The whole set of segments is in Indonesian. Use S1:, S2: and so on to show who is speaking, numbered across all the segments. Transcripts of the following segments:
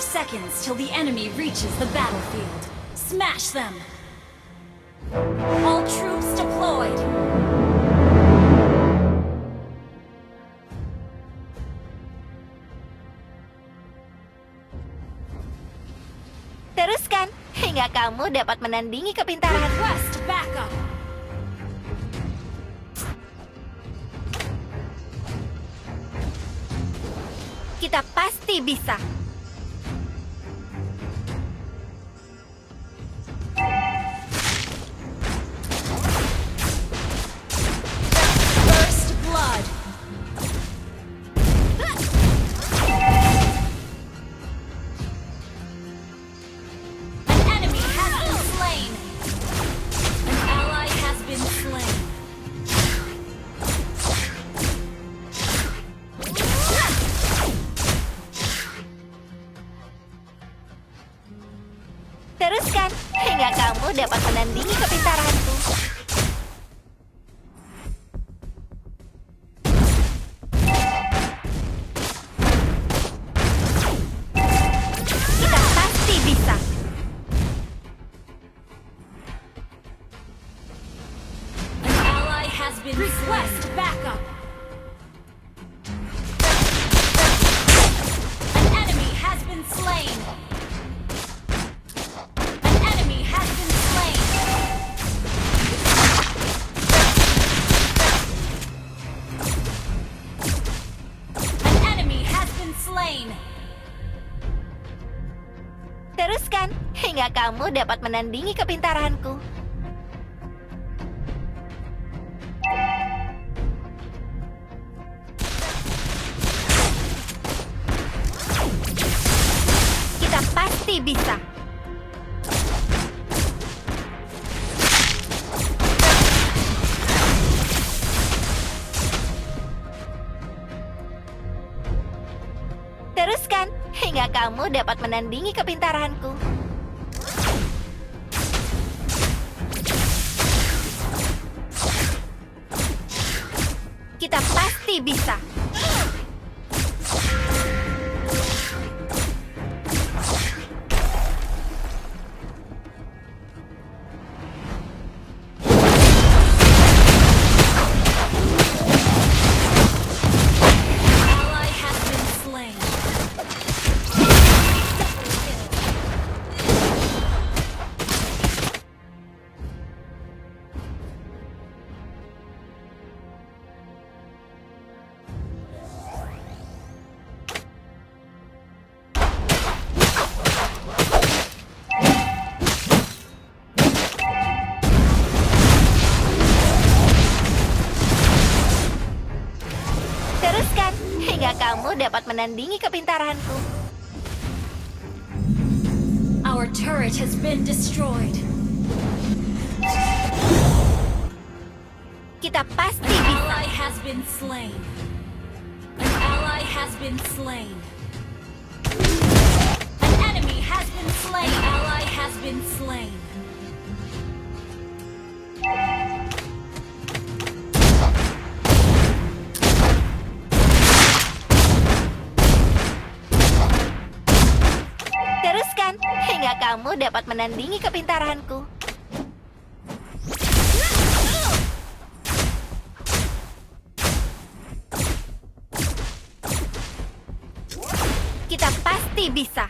S1: seconds till the enemy reaches the battlefield. Smash them! All troops deployed!
S2: Teruskan hingga kamu dapat menandingi kepintaran.
S1: Request backup!
S2: Kita pasti bisa.
S1: First blood! An enemy has been slain! An ally has been slain.
S2: Teruskan hingga kamu dapat menandingi kepintaranku. Kita pasti bisa.
S1: An ally has been Request backup! An enemy has been slain! An enemy has been slain! An enemy has been slain!
S2: Teruskan hingga kamu dapat menandingi kepintaranku. Kita pasti bisa. Teruskan hingga kamu dapat menandingi kepintaranku. Kita pasti bisa.
S1: Ally has been slain.
S2: Teruskan hingga kamu dapat menandingi kepintaranku.
S1: Our turret has been destroyed.
S2: Kita pasti
S1: An
S2: bisa.
S1: ally has been slain. An ally has been slain. An enemy has been slain. An ally has been slain.
S2: Teruskan hingga kamu dapat menandingi kepintaranku. Kita pasti bisa.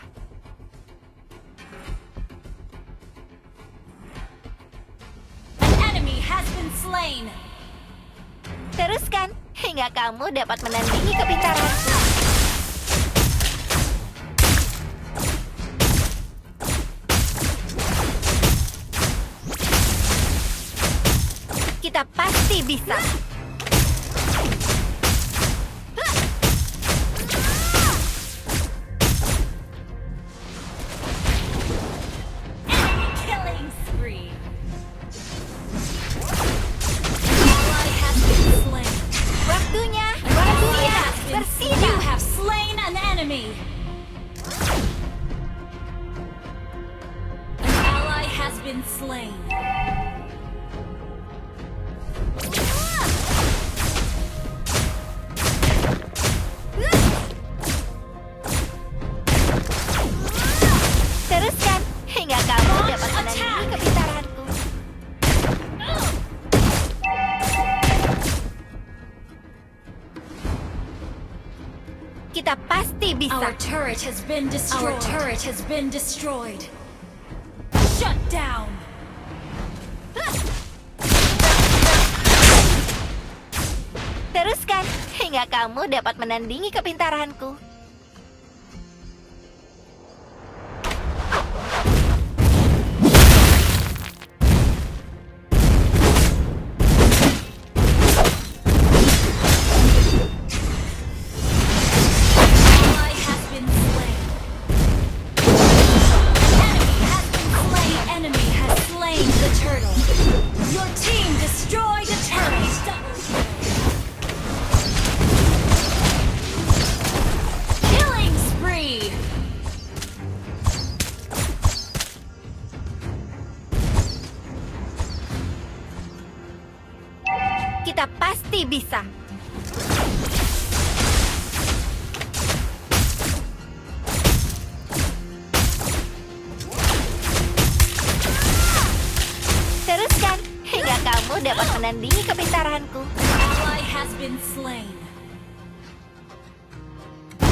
S1: An enemy has been slain.
S2: Teruskan hingga kamu dapat menandingi kepintaranku. Kita pasti bisa.
S1: Enemy killing spree. Ally has been slain.
S2: Waktunya
S1: Ally has been
S2: bersinar.
S1: You have slain an enemy. An ally has been slain.
S2: Kita pasti bisa.
S1: Our turret has been destroyed. Our turret has been destroyed. Shut down.
S2: Teruskan hingga kamu dapat menandingi kepintaranku.
S1: Ally has been slain. An enemy has slain the turtle. Your team destroyed a turret. Killing spree.
S2: Kita pasti bisa. Teruskan hingga kamu dapat menandingi kepintaranku.
S1: Ally has been slain.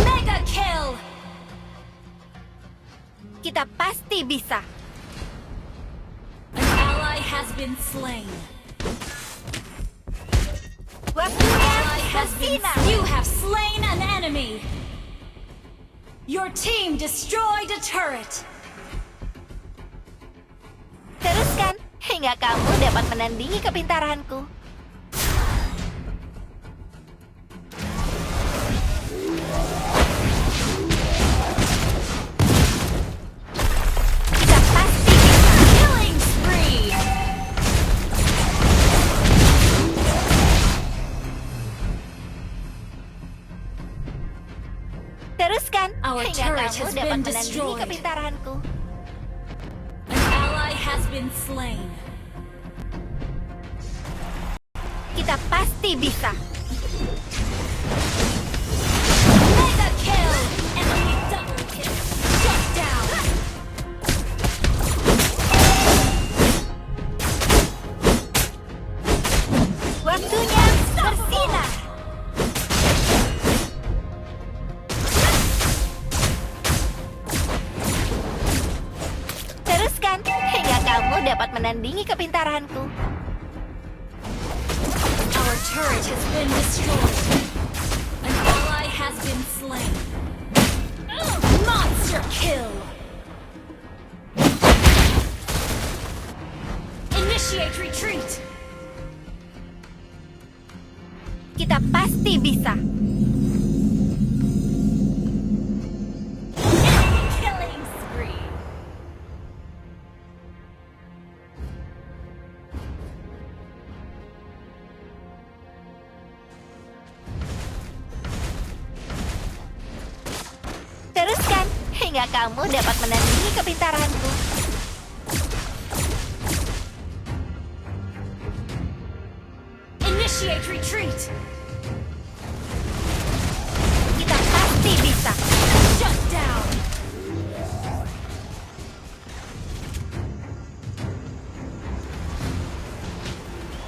S1: Mega kill.
S2: Kita pasti bisa.
S1: An ally has been slain.
S2: Waktunya
S1: Ally has been.
S2: bersinar.
S1: You have slain an enemy. Your team destroyed a turret.
S2: Teruskan hingga kamu dapat menandingi kepintaranku. Kita pasti bisa.
S1: Killing spree.
S2: Teruskan
S1: Our
S2: hingga
S1: turret
S2: kamu
S1: has
S2: dapat
S1: been
S2: menandingi
S1: destroyed.
S2: kepintaranku.
S1: An ally has been slain.
S2: Kita pasti bisa.
S1: Mega kill. Enemy double kill. Shut down.
S2: Waktunya bersinar. Teruskan hingga kamu dapat menandingi kepintaranku.
S1: Our turret has been destroyed. An ally has been slain. Monster kill. Initiate retreat.
S2: Kita pasti bisa.
S1: Enemy killing spree.
S2: Teruskan hingga kamu dapat menandingi kepintaranku.
S1: Initiate retreat.
S2: Kita pasti bisa.
S1: Shut down.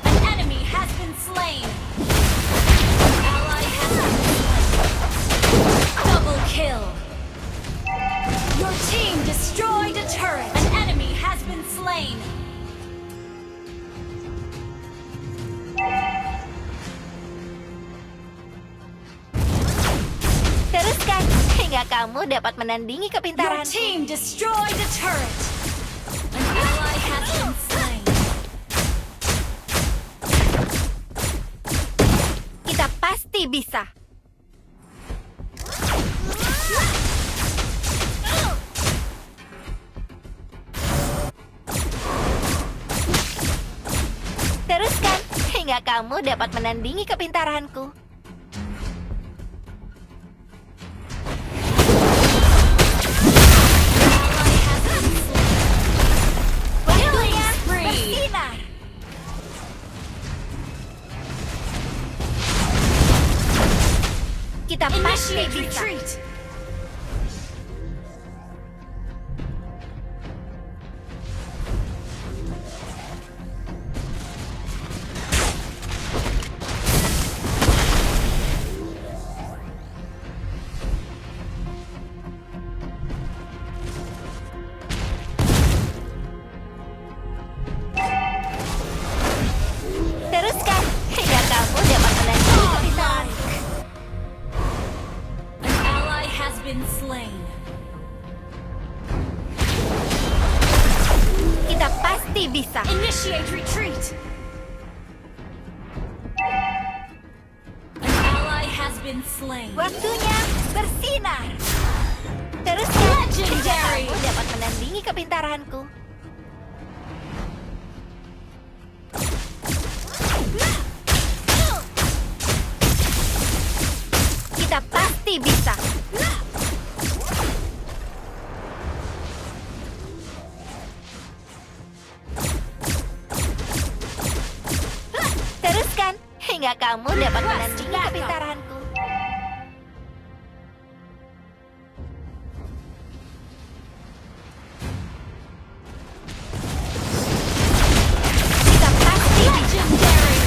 S1: An enemy has been slain. An ally has been slain. Double kill. Your team destroyed a turret. An enemy has been slain.
S2: Teruskan hingga kamu dapat menandingi
S1: Your
S2: kepintaranku.
S1: team destroyed a turret. An ally has been slain.
S2: Kita pasti bisa. Teruskan hingga kamu dapat menandingi kepintaranku.
S1: Ally has been slain.
S2: Waktunya
S1: spree.
S2: bersinar. Kita pasti
S1: Initiate
S2: bisa.
S1: retreat. been slain.
S2: Kita pasti bisa.
S1: Initiate retreat. An ally has been slain.
S2: Waktunya bersinar. Teruskan hingga
S1: Legendary.
S2: kamu dapat menandingi kepintaranku. Kita pasti bisa. Teruskan hingga kamu dapat menandingi kepintaranku. Kita pasti bisa.
S1: Legendary.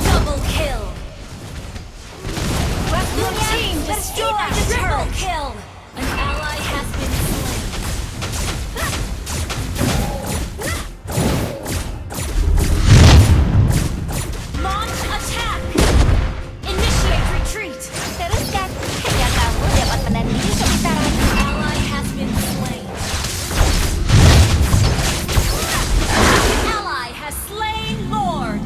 S1: Double kill. Your
S2: Waktunya
S1: team destroyed
S2: bersinar.
S1: the triple kill. An ally has been slain. Launch attack. Initiate retreat.
S2: Teruskan hingga kamu dapat menandingi kepintaranku.
S1: An ally has been slain. An ally has slain Lord.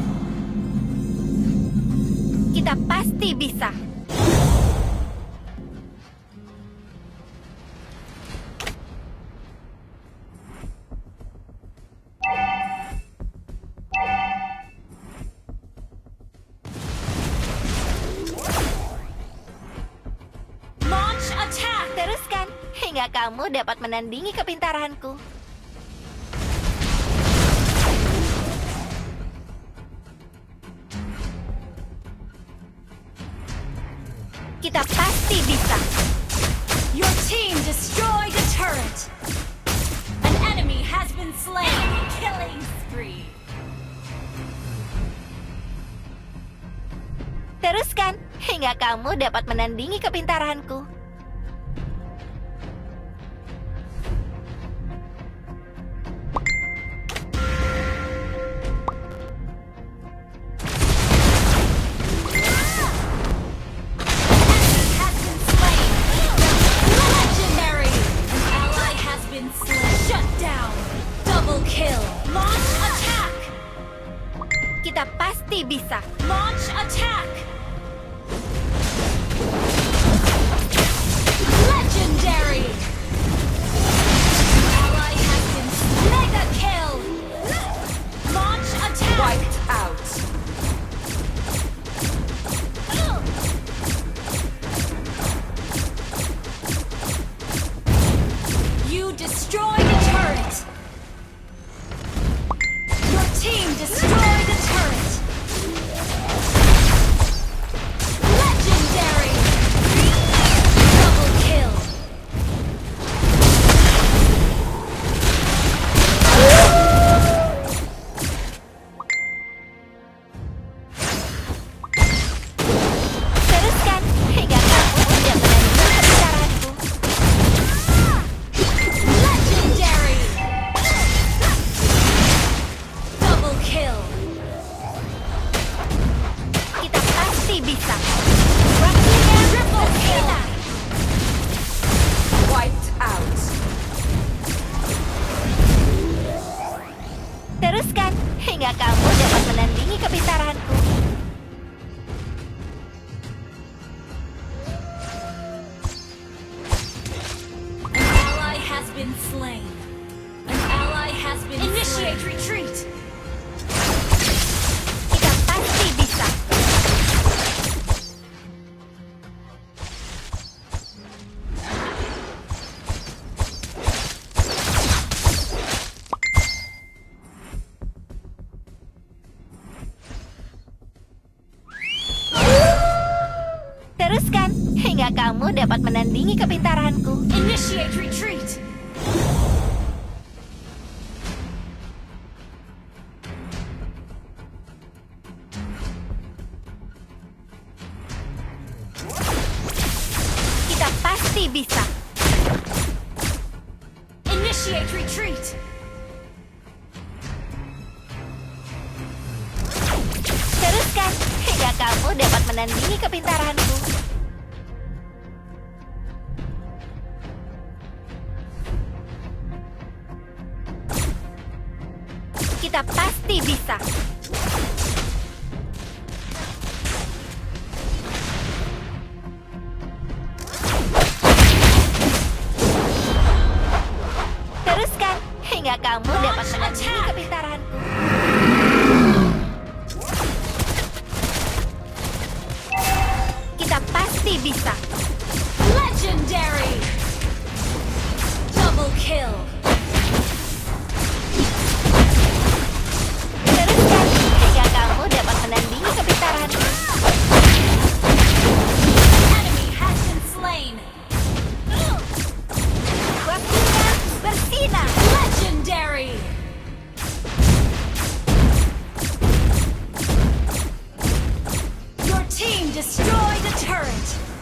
S2: Kita pasti bisa.
S1: Launch attack.
S2: Teruskan hingga kamu dapat menandingi kepintaranku. Kita pasti bisa.
S1: Your team destroyed a turret. An enemy has been slain. Killing spree.
S2: Teruskan hingga kamu dapat menandingi kepintaranku.
S1: Has been slain. Legendary. An ally has been slain. Shut down. Double kill. Launch attack.
S2: Kita pasti bisa.
S1: Launch attack. Legendary. An ally has been slain. Mega kill. Launch attack.
S3: Wiped out.
S1: You destroyed a turret! Your team destroyed a turret! Legendary! Double kill!
S2: Teruskan hingga kamu dapat menandingi kepintaranku.
S1: Legendary! Double kill!
S2: Kita pasti bisa. Waktunya
S1: Triple kill!
S2: bersinar.
S3: Wiped out.
S2: Teruskan hingga kamu dapat menandingi kepintaranku.
S1: An ally has been slain. An ally has been Initiate retreat!
S2: Kita pasti bisa. Teruskan hingga kamu dapat menandingi kepintaranku.
S1: Initiate retreat!
S2: Kita pasti bisa.
S1: Initiate retreat!
S2: Teruskan hingga kamu dapat menandingi kepintaranku. Kita pasti bisa. Teruskan hingga kamu dapat menandingi kepintaranku. Kita pasti bisa.
S1: Legendary! Double kill!
S2: Teruskan hingga kamu dapat menandingi kepintaranku.
S1: Enemy has been slain!
S2: Waktunya bersinar.
S1: Legendary! Your team destroyed a turret!